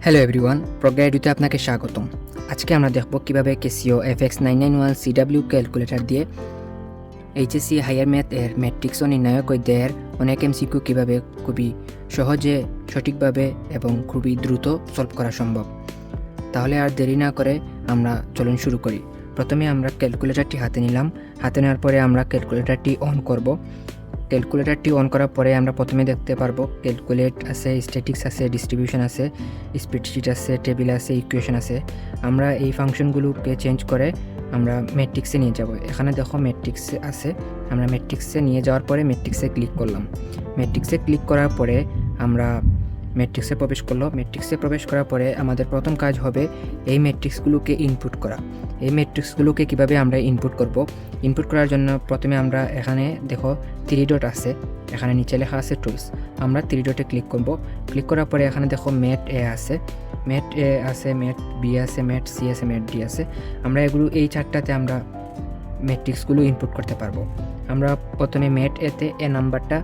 Hello everyone, প্রজ্ঞাইডিতে আপনাকে স্বাগতম। আজকে আমরা দেখব কিভাবে ক্যাসিও FX991 CW ক্যালকুলেটর দিয়ে এইচএসসি হায়ার ম্যাথ এর ম্যাট্রিক্স ও নির্ণায়ক অধ্যায়ের অনেক এমসিকিউ কিভাবে খুবই সহজে, সঠিকভাবে এবং খুবই দ্রুত সলভ করা সম্ভব। তাহলে আর দেরি না করে আমরা চলুন শুরু করি। প্রথমে আমরা ক্যালকুলেটরটি হাতে নিলাম। হাতে নেওয়ার পরে আমরা ক্যালকুলেটরটি অন করব। ক্যালকুলেটরটি অন করার পরে আমরা প্রথমে দেখতে পারবো ক্যালকুলেট আছে, স্ট্যাটিক্স আছে, ডিস্ট্রিবিউশন আছে, স্প্রেডশিট আছে, টেবিল আছে, ইকুয়েশন আছে। আমরা এই ফাংশনগুলোকে চেঞ্জ করে আমরা ম্যাট্রিক্সে নিয়ে যাব। এখানে দেখো ম্যাট্রিক্সে আছে, আমরা ম্যাট্রিক্সে নিয়ে যাওয়ার পরে ম্যাট্রিক্সে ক্লিক করলাম। ম্যাট্রিক্সে ক্লিক করার পরে আমরা ম্যাট্রিক্সে প্রবেশ করলো। ম্যাট্রিক্সে প্রবেশ করার পরে আমাদের প্রথম কাজ হবে এই ম্যাট্রিক্সগুলোকে ইনপুট করা। এই ম্যাট্রিক্সগুলোকে কিভাবে আমরা ইনপুট করব? ইনপুট করার জন্য প্রথমে আমরা এখানে দেখো 3 ডট আছে, এখানে নিচে লেখা আছে টুলস। আমরা 3 ডটে ক্লিক করব। ক্লিক করার পরে এখানে দেখো ম্যাট এ আছে, ম্যাট এ আছে, ম্যাট বি আছে, ম্যাট সি আছে, ম্যাট ডি আছে। আমরা এগুলো এই চারটাতে আমরা ম্যাট্রিক্সগুলো ইনপুট করতে পারবো। আমরা প্রথমে ম্যাট এতে এ নাম্বারটা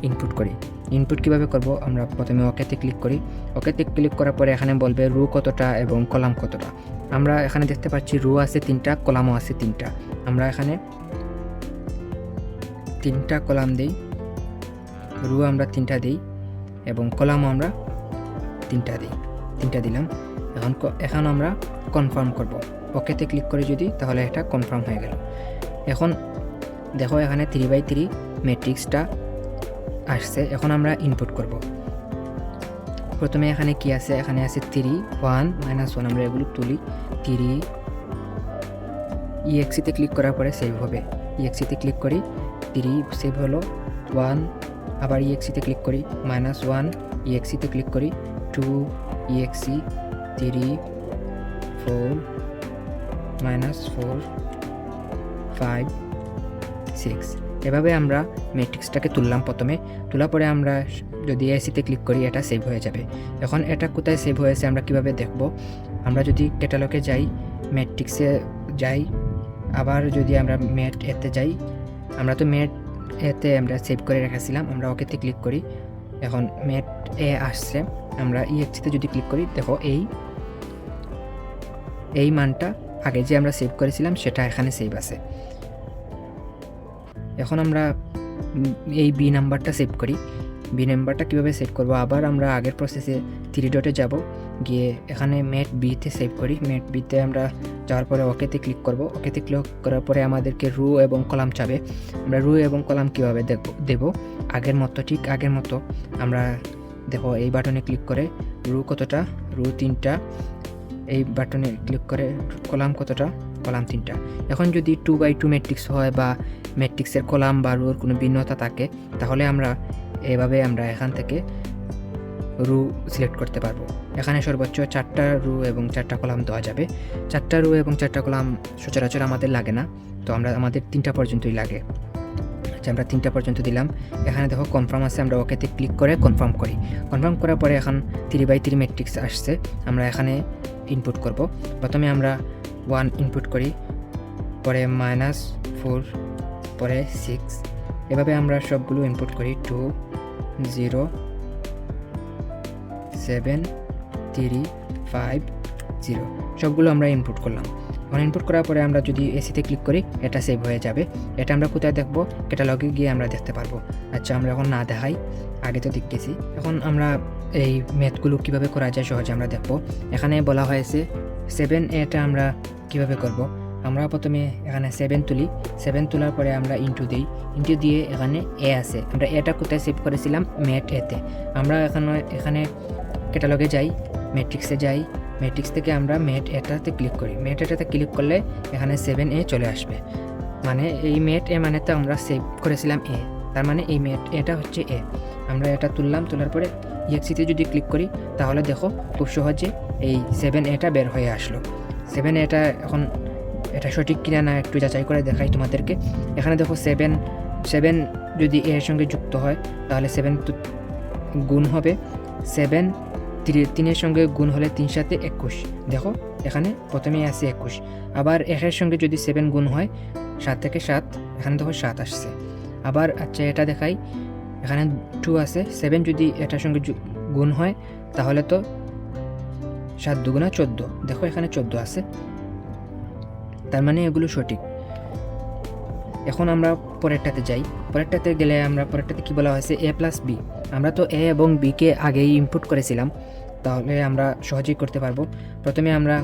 ইনপুট করি। ইনপুট কিভাবে করব? আমরা প্রথমে ওকেতে ক্লিক করি। ওকেতে ক্লিক করার পরে এখানে বলবে রো কতটা এবং কলাম কতটা। আমরা এখানে দেখতে পাচ্ছি রো আছে 3টা, কলামও আছে 3টা। আমরা এখানে 3টা কলাম দিই, রো আমরা 3টা দিই এবং কলামও আমরা 3টা দিই। 3টা দিলাম। এখন আমরা কনফার্ম করব। ওকেতে ক্লিক করে যদি, তাহলে এটা কনফার্ম হয়ে গেল। এখন দেখো এখানে 3/3 ম্যাট্রিক্সটা আসছে। এখন আমরা ইনপুট করব। প্রথমে এখানে কি আছে? এখানে আছে 3 1 -1। আমরা এগুলো তুলি। 3 EXE-তে ক্লিক করার পরে সেভ হবে। EXE-তে ক্লিক করি, 3 সেভ হলো। 1 আবার EXE-তে ক্লিক করি, -1 EXE-তে ক্লিক করি, 2 EXE, 3 4 -4 5 6। এভাবে আমরা ম্যাট্রিক্সটাকে তুললাম। প্রথমে তোলার পরে আমরা যদি এসিতে ক্লিক করি, এটা সেভ হয়ে যাবে। এখন এটা কোথায় সেভ হয়েছে আমরা কিভাবে দেখব? আমরা যদি ক্যাটালগে যাই, ম্যাট্রিক্সে যাই, আবার যদি আমরা ম্যাট এতে যাই, আমরা তো ম্যাট এতে আমরা সেভ করে রেখেছিলাম। আমরা ওকেতে ক্লিক করি, এখন ম্যাট এ আসছে। আমরা EXE-তে যদি ক্লিক করি, দেখো এই মানটা আগে যে আমরা সেভ করেছিলাম সেটা এখানে সেভ আছে। এখন আমরা এই বি নাম্বারটা সেভ করি। বি নাম্বারটা কীভাবে সেভ করব? আবার আমরা আগের প্রসেসে 3 ডটে যাব, গিয়ে এখানে ম্যাট বিতে সেভ করি। ম্যাট বিতে আমরা যাওয়ার পরে ওকেতে ক্লিক করব। ওকেতে ক্লিক করার পরে আমাদেরকে রো এবং কলাম চাবে। আমরা রো এবং কলাম কীভাবে দেব? আগের মতো, ঠিক আগের মতো আমরা দেখো এই বাটনে ক্লিক করে রো কতটা, রো 3টা। এই বাটনে ক্লিক করে কলাম কতটা, কলাম 3টা। এখন যদি 2/2 ম্যাট্রিক্স হয় বা ম্যাট্রিক্সের কলাম বা রোর কোনো ভিন্নতা থাকে, তাহলে আমরা এভাবে আমরা এখান থেকে রো সিলেক্ট করতে পারবো। এখানে সর্বোচ্চ 4টা রো এবং 4টা কলাম দেওয়া যাবে। 4টা রো এবং 4টা কলাম সচরাচর আমাদের লাগে না, তো আমাদের 3টা পর্যন্তই লাগে। আচ্ছা, আমরা 3টা পর্যন্ত দিলাম। এখানে দেখো কনফার্ম আছে, আমরা ওকেতে ক্লিক করে কনফার্ম করি। কনফার্ম করার পরে এখন 3/3 ম্যাট্রিক্স আসছে। আমরা এখানে ইনপুট করব। প্রথমে আমরা 1 ইনপুট করি, পরে -4, পরে 6। এভাবে আমরা সবগুলো ইনপুট করি। 2 0 7 3 5 0 সবগুলো আমরা ইনপুট করলাম। এখন ইনপুট করার পরে আমরা যদি এসিতে ক্লিক করি, এটা সেভ হয়ে যাবে। এটা আমরা কোথায় দেখব? ক্যাটালগে গিয়ে আমরা দেখতে পারবো। আচ্ছা, আমরা এখন না দেখাই, আগে তো দেখতেছি। এখন আমরা এই ম্যাথগুলো কিভাবে করা যায় সহজে আমরা দেখব। এখানে বলা হয়েছে 7a-টা আমরা কিভাবে করব। আমরা প্রথমে এখানে 7 তুলি। 7 তোলার পরে আমরা ইনটু দিই। ইনটু দিয়ে এখানে এ আছে, আমরা এটা কোথায় সেভ করেছিলাম? ম্যাট এতে। আমরা এখানে ক্যাটালগে যাই, ম্যাট্রিক্সে যাই, ম্যাট্রিক্স থেকে আমরা ম্যাট এটাতে ক্লিক করি। ম্যাট এটাতে ক্লিক করলে এখানে 7a চলে আসবে। মানে এই ম্যাট এ মানে তো আমরা সেভ করেছিলাম এ, তার মানে এই ম্যাট এটা হচ্ছে এ। আমরা এটা তুললাম। তোলার পরে EXE-তে যদি ক্লিক করি, তাহলে দেখো খুব সহজে এই 7a-টা বের হয়ে আসলো। 7a-টা এখন এটা সঠিক কিনা না একটু যাচাই করে দেখাই তোমাদেরকে। এখানে দেখো 7 যদি এর সঙ্গে যুক্ত হয়, তাহলে 7 গুণ হবে 7, 3-এর সঙ্গে গুণ হলে 3 7 21। দেখো এখানে প্রথমেই আছে 21। আবার 1-এর সঙ্গে যদি 7 গুণ হয়, 7 থেকে 7, এখানে দেখো 7 আসছে। আবার আচ্ছা এটা দেখাই, এখানে 2 আছে। 7 যদি এটার সঙ্গে গুণ হয়, তাহলে তো 7 দুগুণা 14, দেখো এখানে 14 আছে, তার মানে এগুলো সঠিক। এখন আমরা পরেরটাতে যাই। পরেরটাতে গেলে আমরা পরেরটাতে কি বলা হয়েছে, a প্লাস বি। আমরা তো a এবং b কে আগেই ইনপুট করেছিলাম, তাহলে আমরা সহজেই করতে পারবো। প্রথমে আমরা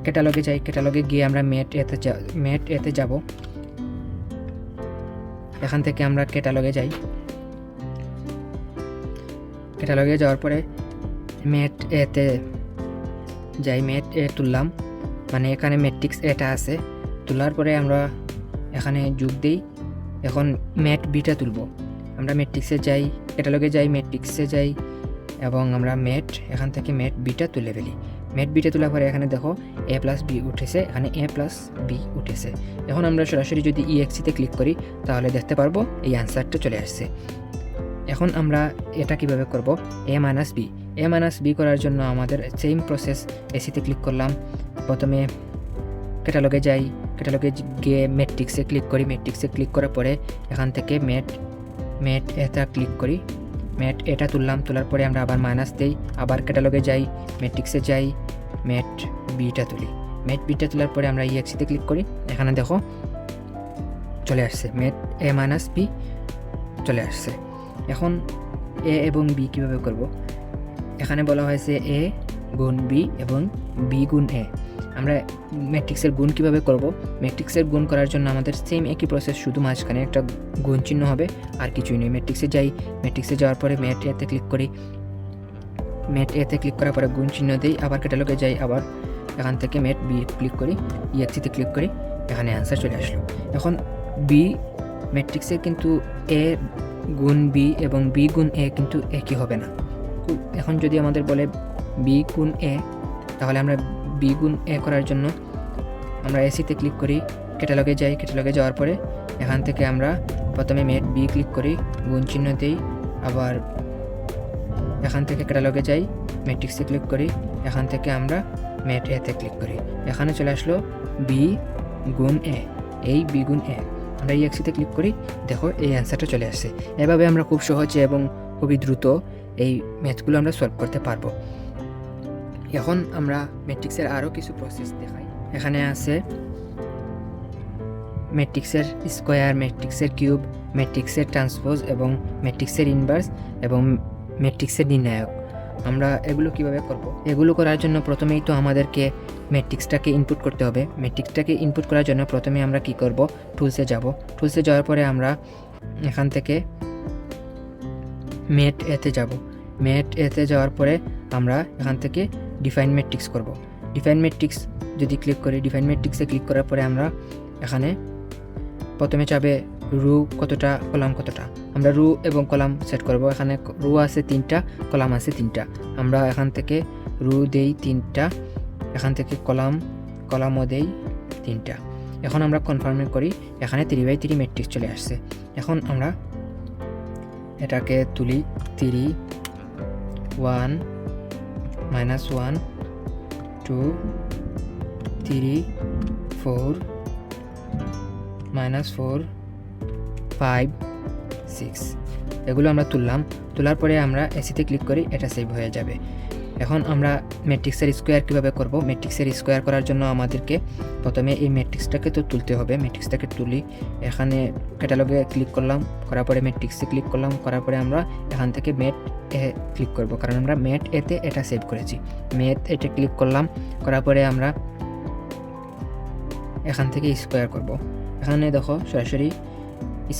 ক্যাটালগে যাই, ক্যাটালগে গিয়ে আমরা ম্যাট এতে যাব। এখান থেকে আমরা ক্যাটালগে যাই, ক্যাটালগে যাওয়ার পরে ম্যাট এতে যাই, ম্যাট এ তুললাম, মানে এখানে ম্যাট্রিক্স এটা আছে। তোলার পরে আমরা এখানে যোগ দিই। এখন ম্যাট বিটা তুলব। আমরা ম্যাট্রিক্সে যাই, ক্যাটালগে যাই, ম্যাট্রিক্সে যাই এবং আমরা এখান থেকে ম্যাট বিটা তুলে ফেলি। ম্যাট বিটা তোলার পরে এখানে দেখো a প্লাস বি উঠেছে, এখানে a প্লাস বি উঠেছে। এখন আমরা সরাসরি যদি EXE-তে ক্লিক করি তাহলে দেখতে পারবো এই অ্যান্সারটা চলে আসছে। এখন আমরা এটা কিভাবে করব, a মাইনাস বি করার জন্য আমাদের সেম প্রসেস। এসিতে ক্লিক করলাম, প্রথমে ক্যাটালগে যাই, ক্যাটালগে গিয়ে ম্যাট্রিক্সে ক্লিক করি, ম্যাট্রিক্সে ক্লিক করার পরে এখান থেকে ম্যাট এটা ক্লিক করি, ম্যাট এটা তুললাম। তোলার পরে আমরা আবার মাইনাস দিই, আবার ক্যাটালগে যাই, ম্যাট্রিক্সে যাই, ম্যাট বিটা তুলি। ম্যাট বিটা তোলার পরে আমরা EXE-তে ক্লিক করি, এখানে দেখো চলে আসছে ম্যাট a মাইনাস বি চলে আসছে। এখন a এবং b কীভাবে করব, এখানে বলা হয়েছে a গুণ b এবং b গুণ a। আমরা ম্যাট্রিক্সের গুণ কিভাবে করব, ম্যাট্রিক্সের গুণ করার জন্য আমাদের সেম একই প্রসেস, শুধু মাঝখানে একটা গুণ চিহ্ন হবে, আর কিছুই নেই। ম্যাট্রিক্সে যাই, ম্যাট্রিক্সে যাওয়ার পরে ম্যাট এতে ক্লিক করি, ম্যাট এতে ক্লিক করার পরে গুণ চিহ্ন দিই, আবার ক্যাটালগে যাই, আবার এখান থেকে ম্যাট বি ক্লিক করি, EXE-তে ক্লিক করি, এখানে অ্যান্সার চলে আসলো। এখন বি ম্যাট্রিক্সে কিন্তু a গুণ b এবং b গুণ a কিন্তু একই হবে না। এখন যদি আমাদের বলে b গুণ a, তাহলে আমরা b গুণ a করার জন্য আমরা এসিতে ক্লিক করি, ক্যাটালগে যাই, ক্যাটালগে যাওয়ার পরে এখান থেকে আমরা প্রথমে ম্যাট বি ক্লিক করি, গুণ চিহ্ন দিই, আবার এখান থেকে ক্যাটালগে যাই, ম্যাট্রিক্সে ক্লিক করি, এখান থেকে আমরা ম্যাট এতে ক্লিক করি, এখানে চলে আসলো b গুণ a, এই b গুণ a। আমরা EXE-তে ক্লিক করি, দেখো এই অ্যান্সারটা চলে আসছে। এভাবে আমরা খুব সহজে এবং খুবই দ্রুত এই ম্যাথগুলো আমরা সলভ করতে পারবো। এখন আমরা ম্যাট্রিক্সের আরও কিছু প্রসেস দেখাই। এখানে আছে ম্যাট্রিক্সের স্কোয়ার, ম্যাট্রিক্সের কিউব, ম্যাট্রিক্সের ট্রান্সপোজ এবং ম্যাট্রিক্সের ইনভার্স এবং ম্যাট্রিক্সের নির্ণায়ক। আমরা এগুলো কিভাবে করব, এগুলো করার জন্য প্রথমেই তো আমাদেরকে ম্যাট্রিক্সটাকে ইনপুট করতে হবে। ম্যাট্রিক্সটাকে ইনপুট করার জন্য প্রথমে আমরা কি করব, টুলসে যাব। টুলসে যাওয়ার পরে আমরা এখান থেকে ম্যাট এতে যাব। ম্যাট এতে যাওয়ার পরে আমরা এখান থেকে ডিফাইন ম্যাট্রিক্স করব। ডিফাইন ম্যাট্রিক্স যদি ক্লিক করি, ডিফাইন ম্যাট্রিক্সে ক্লিক করার পরে আমরা এখানে প্রথমে চাবে রু কতটা, কলাম কতটা। আমরা রু এবং কলাম সেট করব। এখানে রু আছে 3টা, কলাম আছে 3টা। আমরা এখান থেকে রু দেই 3টা, এখান থেকে কলামও দেই 3টা। এখন আমরা কনফার্ম করি, এখানে 3/3 ম্যাট্রিক্স চলে আসছে। এখন আমরা এটাকে তুলি, 3 1 -1 2 3 4 -4 5 6 এগুলো আমরা তোলার পরে আমরা এসিতে ক্লিক করি, এটা সেভ হয়ে যাবে। এখন আমরা ম্যাট্রিক্সের স্কোয়ার কীভাবে করব, ম্যাট্রিক্সের স্কোয়ার করার জন্য আমাদেরকে প্রথমে এই ম্যাট্রিক্সটাকে তো তুলতে হবে। ম্যাট্রিক্সটাকে তুলি, এখানে ক্যাটালগে ক্লিক করলাম, করার পরে ম্যাট্রিক্সে ক্লিক করলাম, করার পরে আমরা এখান থেকে ম্যাট এ ক্লিক করব, কারণ আমরা ম্যাট এতে এটা সেভ করেছি। ম্যাট এতে ক্লিক করলাম, করার পরে আমরা এখান থেকে স্কোয়ার করব। এখানে দেখো সরাসরি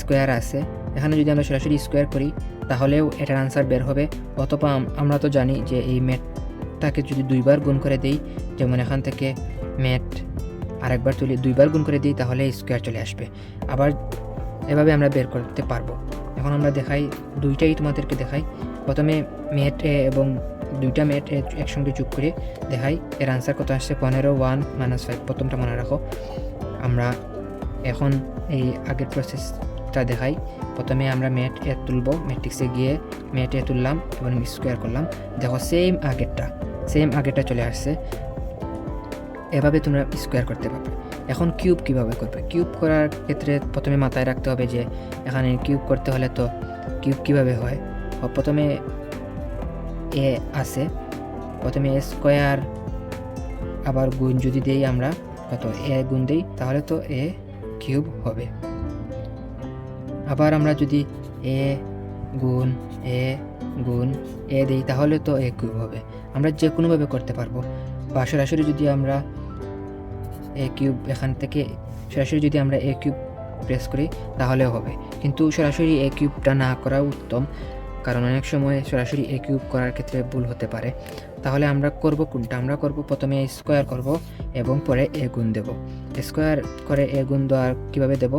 স্কোয়ার আছে। এখানে যদি আমরা সরাসরি স্কোয়ার করি তাহলেও এটার আনসার বের হবে। অথবা আমরা তো জানি যে এই ম্যাটটাকে যদি 2বার গুণ করে দিই, যেমন এখান থেকে ম্যাট আরেকবার তুলি, 2বার গুণ করে দিই, তাহলে স্কোয়ার চলে আসবে। আবার এভাবে আমরা বের করতে পারবো। এখন আমরা দেখাই, দুইটাই তোমাদেরকে দেখাই। প্রথমে ম্যাট এ এবং 2টা ম্যাট এ একসঙ্গে যোগ করে দেখাই, এর আনসার কত আসছে 15 1 -5। প্রথমটা মনে রাখো। আমরা এখন এই আগের প্রসেসটা দেখাই। প্রথমে আমরা ম্যাট এ তুলব, ম্যাট্রিক্সে গিয়ে ম্যাট এ তুললাম এবং স্কোয়ার করলাম, দেখো সেম আগেরটা চলে আসছে। এভাবে তোমরা স্কোয়ার করতে পারবে। এখন কিউব কিভাবে করবে, কিউব করার ক্ষেত্রে প্রথমে মাথায় রাখতে হবে যে এখানে কিউব করতে হলে তো কিউব কিভাবে হয়। প্রথমে এ আছে, প্রথমে এ স্কোয়ার আবার গুণ যদি দেই আমরা কত এ গুণ দেই তাহলে তো এ কিউব হবে। আবার আমরা যদি এ গুণ এ দিই তাহলে তো এ কিউব হবে। আমরা যে কোনোভাবে করতে পারবো, বা সরাসরি যদি আমরা এ কিউব এখান থেকে সরাসরি যদি আমরা এ কিউব প্রেস করি তাহলেও হবে, কিন্তু সরাসরি এ কিউবটা না করা উত্তম, কারণ অনেক সময় সরাসরি এ কিউব করার ক্ষেত্রে ভুল হতে পারে। তাহলে আমরা করব কোনটা? আমরা করব প্রথমে স্কোয়ার করব এবং পরে এ গুণ দেব। স্কোয়ার করে এ গুণ দেওয়ার কীভাবে দেব?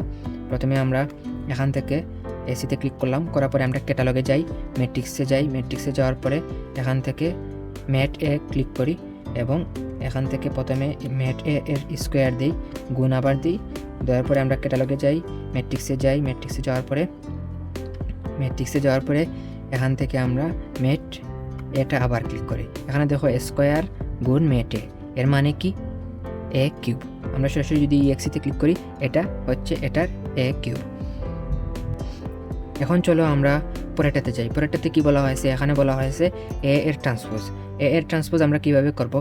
প্রথমে আমরা এখান থেকে এসিতে ক্লিক করলাম, করার পরে আমরা ক্যাটালগে যাই, ম্যাট্রিক্সে যাওয়ার পরে এখান থেকে ম্যাট এ ক্লিক করি এবং এখান থেকে প্রথমে ম্যাট এ এর স্কোয়ার দিই, গুণ আবার দিই, দেওয়ার পরে আমরা ক্যাটালগে যাই, ম্যাট্রিক্সে যাওয়ার পরে এখান থেকে আমরা ম্যাট এটা আবার ক্লিক করি। এখানে দেখো স্কোয়ার গুণ ম্যাট এ, এর মানে কি? এ কিউব। আমরা সরাসরি যদি এক্সিতে ক্লিক করি এটা হচ্ছে এটার এ কিউব। এখন চলো আমরা পরেরটাতে যাই। পরেরটাতে কি বলা হয়েছে? এখানে বলা হয়েছে এ এর ট্রান্সপোজ আমরা কিভাবে করব?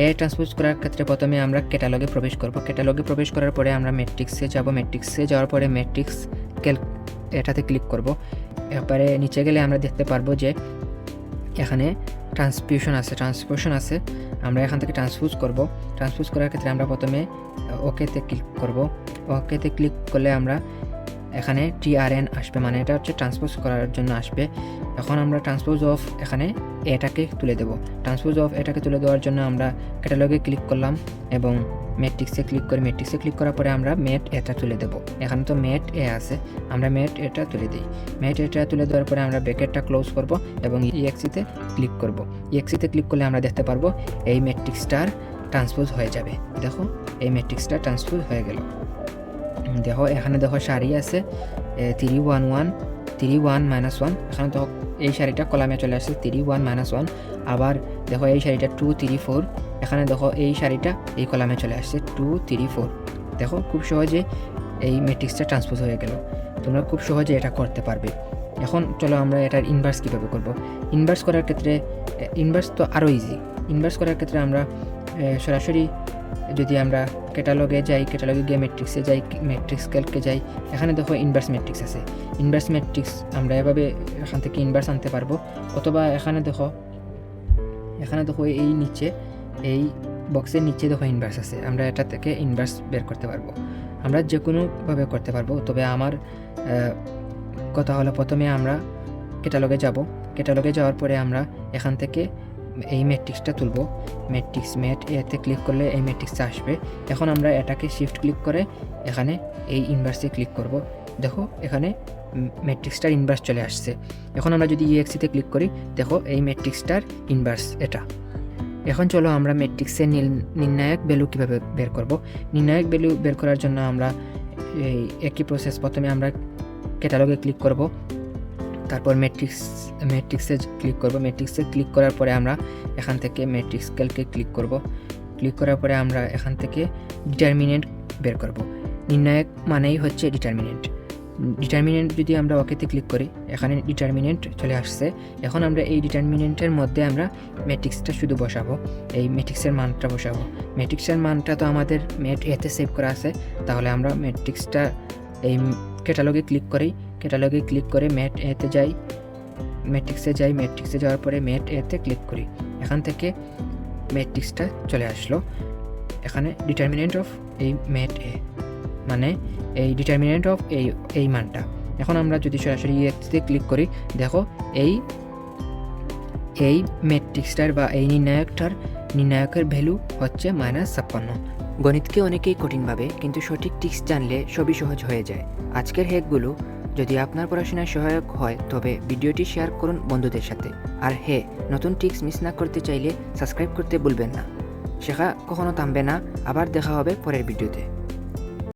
এ এর ট্রান্সপোজ করার ক্ষেত্রে প্রথমে আমরা ক্যাটালগে প্রবেশ করব। ক্যাটালগে প্রবেশ করার পরে আমরা ম্যাট্রিক্সে যাওয়ার পরে ম্যাট্রিক্স এটাতে ক্লিক করব। এরপরে নিচে গেলে আমরা দেখতে পারবো যে এখানে ট্রান্সপোজিশন আছে। আমরা এখান থেকে ট্রান্সপোজ করার ক্ষেত্রে আমরা প্রথমে ওকেতে ক্লিক করব। ওকেতে ক্লিক করলে আমরা এখানে TRN আসবে, মানে এটা হচ্ছে ট্রান্সপোজ করার জন্য আসবে। এখন আমরা ট্রান্সপোজ অফ এখানে এটাকে তুলে দেব। ট্রান্সপোজ অফ এটাকে তুলে দেওয়ার জন্য আমরা ক্যাটালগে ক্লিক করলাম এবং ম্যাট্রিক্সে ক্লিক করার পরে আমরা ম্যাট এটা তুলে দেব। এখানে তো ম্যাট এ আছে, আমরা ম্যাট এটা তুলে দিই। ম্যাট এটা তুলে দেওয়ার পরে আমরা ব্র্যাকেটটা ক্লোজ করব এবং EXE-তে ক্লিক করব। EXE-তে ক্লিক করলে আমরা দেখতে পারবো এই ম্যাট্রিক্সটার ট্রান্সপোজ হয়ে যাবে। দেখো এই ম্যাট্রিক্সটা ট্রান্সপোজ হয়ে গেল। দেখো এখানে দেখো সারি আছে 3 1 1 3 1 -1। এখানে দেখো এই সারিটা কলামে চলে আসছে 3 1 -1। আবার দেখো এই সারিটা 2 3 4। এখানে দেখো এই সারিটা এই কলামে চলে আসছে 2 3 4। দেখো খুব সহজে এই ম্যাট্রিক্সটা ট্রান্সপোজ হয়ে গেল। তোমরা খুব সহজে এটা করতে পারবে। এখন চলো আমরা এটার ইনভার্স কীভাবে করব। ইনভার্স করার ক্ষেত্রে ইনভার্স তো আরও ইজি। ইনভার্স করার ক্ষেত্রে আমরা সরাসরি যদি আমরা ক্যাটালগে যাই, ক্যাটালগে গিয়ে ম্যাট্রিক্সে যাই, ম্যাট্রিক্স ক্যালকে যাই, এখানে দেখো ইনভার্স ম্যাট্রিক্স আছে। ইনভার্স ম্যাট্রিক্স আমরা এভাবে এখান থেকে ইনভার্স আনতে পারবো, অথবা এখানে দেখো এই নিচে এই বক্সের নিচে দেখো ইনভার্স আছে, আমরা এটা থেকে ইনভার্স বের করতে পারবো। আমরা যে কোনোভাবে করতে পারবো, তবে আমার কথা হলো প্রথমে আমরা ক্যাটালগে যাওয়ার পরে আমরা এখান থেকে এই ম্যাট্রিক্সটা তুলব। ম্যাট এতে ক্লিক করলে এই ম্যাট্রিক্সটা আসবে। এখন আমরা এটাকে শিফট ক্লিক করে এখানে এই ইনভার্সে ক্লিক করব। দেখো এখানে ম্যাট্রিক্সটার ইনভার্স চলে আসছে। এখন আমরা যদি EXE-তে ক্লিক করি, দেখো এই ম্যাট্রিক্সটার ইনভার্স এটা। এখন চলো আমরা ম্যাট্রিক্সের নির্ণায়ক ভ্যালু কীভাবে বের করব। নির্ণায়ক ভ্যালু বের করার জন্য আমরা এই একই প্রসেস, প্রথমে আমরা ক্যাটালগে ক্লিক করব, তারপর ম্যাট্রিক্সে ক্লিক করার পরে আমরা এখান থেকে ম্যাট্রিক্স ক্যালকে ক্লিক করার পরে আমরা এখান থেকে ডিটারমিনেন্ট বের করব। নির্ণায়ক মানেই হচ্ছে ডিটারমিনেন্ট যদি আমরা ওকেতে ক্লিক করি, এখানে ডিটারমিনেন্ট চলে আসছে। এখন আমরা এই ডিটারমিনেন্টের মধ্যে আমরা ম্যাট্রিক্সটা শুধু বসাবো, এই ম্যাট্রিক্সের মানটা বসাবো। ম্যাট্রিক্সের মানটা তো আমাদের ম্যাট এতে সেভ করা আছে, তাহলে আমরা ম্যাট্রিক্সটা এই ক্যাটালগে ক্লিক করে ম্যাট এতে যাই, ম্যাট্রিক্সে যাওয়ার পরে ম্যাট এতে ক্লিক করি। এখান থেকে ম্যাট্রিক্সটা চলে আসলো। এখানে ডিটারমিনেন্ট অফ এই ম্যাট এ, মানে এই ডিটারমিনেন্ট অফ এই মানটা। এখন আমরা যদি সরাসরি EXE-তে ক্লিক করি, দেখো এই ম্যাট্রিক্সটার বা এই নির্ণায়কের ভ্যালু হচ্ছে -56। গণিতকে অনেকেই কঠিন ভাবে, কিন্তু সঠিক ট্রিক্স জানলে সবই সহজ হয়ে যায়। আজকের হ্যাকগুলো যদি আপনার পড়াশোনায় সহায়ক হয়, তবে ভিডিওটি শেয়ার করুন বন্ধুদের সাথে। আর হ্যাঁ, নতুন ট্রিক্স মিস না করতে চাইলে সাবস্ক্রাইব করতে ভুলবেন না। শেখা কখনো থামবে না। আবার দেখা হবে পরের ভিডিওতে।